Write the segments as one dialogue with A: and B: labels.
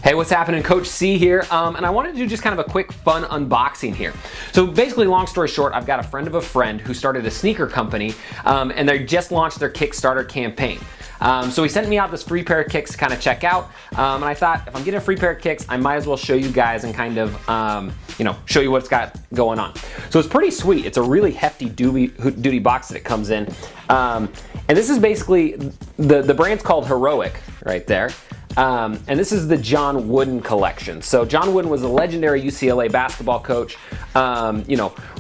A: Hey, what's happening? Coach C here, and I wanted to do just kind of a quick fun unboxing here. So basically, long story short, I've got a friend of a friend who started a sneaker company, and they just launched their Kickstarter campaign. So he sent me out this free pair of kicks to kind of check out, and I thought if I'm getting a free pair of kicks, I might as well show you guys and kind of, show you what it's got going on. So it's pretty sweet. It's a really hefty duty box that it comes in, and this is basically, the brand's called Heroyk right there. And this is the John Wooden collection. So John Wooden was a legendary UCLA basketball coach,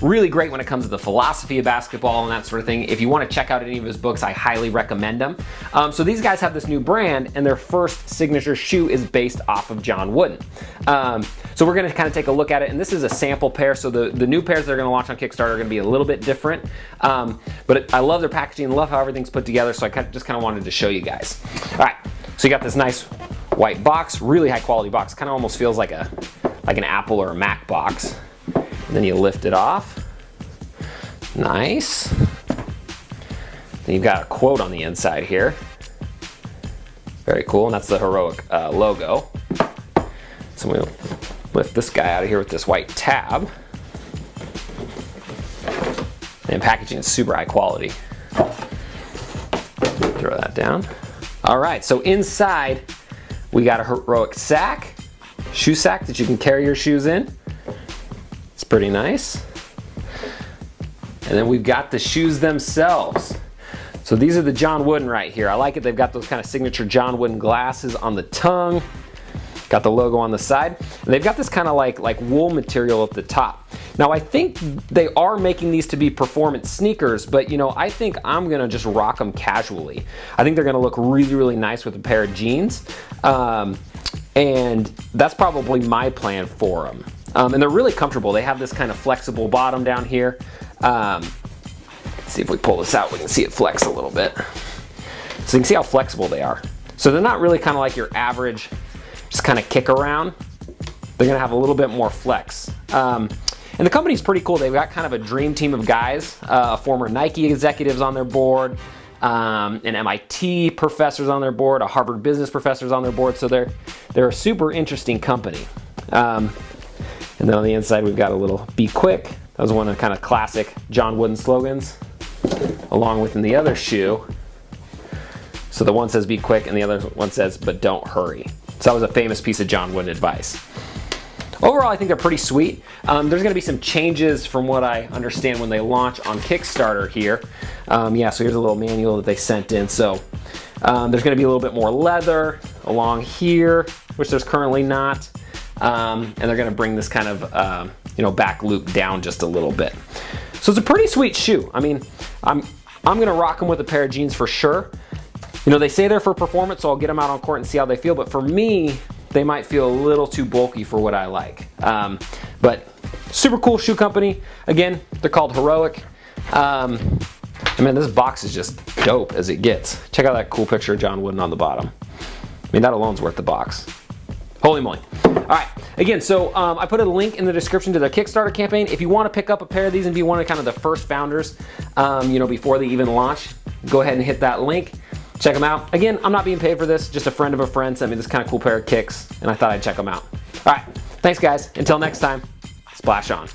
A: really great when it comes to the philosophy of basketball and that sort of thing. If you want to check out any of his books, I highly recommend them. So these guys have this new brand, and their first signature shoe is based off of John Wooden. So we're going to kind of take a look at it, and this is a sample pair. So the new pairs they're going to launch on Kickstarter are going to be a little bit different, but I love their packaging, love how everything's put together, so I just kind of wanted to show you guys. All right. So you got this nice white box, really high quality box. Kind of almost feels like an Apple or a Mac box. And then you lift it off. Nice. Then you've got a quote on the inside here. Very cool, and that's the Heroyk logo. So we'll lift this guy out of here with this white tab. And packaging is super high quality. Throw that down. All right, so inside we got a Heroyk sack, shoe sack that you can carry your shoes in. It's pretty nice. And then we've got the shoes themselves. So these are the John Wooden right here. I like it. They've got those kind of signature John Wooden glasses on the tongue. Got the logo on the side. And they've got this kind of like wool material at the top. Now I think they are making these to be performance sneakers, but I think I'm gonna just rock them casually. I think they're gonna look really, really nice with a pair of jeans. And that's probably my plan for them. And they're really comfortable. They have this kind of flexible bottom down here. Let's see if we pull this out, we can see it flex a little bit. So you can see how flexible they are. So they're not really kind of like your average, just kind of kick around. They're gonna have a little bit more flex. And the company's pretty cool. They've got kind of a dream team of guys, former Nike executives on their board, an MIT professors on their board, a Harvard business professors on their board. So they're a super interesting company. And then on the inside, we've got a little "Be Quick." That was one of the kind of classic John Wooden slogans, along with in the other shoe. So the one says "Be Quick" and the other one says "But don't hurry." So that was a famous piece of John Wooden advice. Overall, I think they're pretty sweet. There's going to be some changes from what I understand when they launch on Kickstarter here. So here's a little manual that they sent in. So there's going to be a little bit more leather along here, which there's currently not. And they're going to bring this kind of back loop down just a little bit. So it's a pretty sweet shoe. I mean, I'm going to rock them with a pair of jeans for sure. They say they're for performance, so I'll get them out on court and see how they feel. But for me, they might feel a little too bulky for what I like. But super cool shoe company. Again, they're called Heroyk. Man, this box is just dope as it gets. Check out that cool picture of John Wooden on the bottom. I mean, that alone's worth the box. Holy moly. All right, again, so I put a link in the description to their Kickstarter campaign. If you want to pick up a pair of these and be one of kind of the first founders, before they even launch, go ahead and hit that link. Check them out. Again, I'm not being paid for this, just a friend of a friend sent me this kind of cool pair of kicks, and I thought I'd check them out. All right, thanks guys. Until next time, splash on.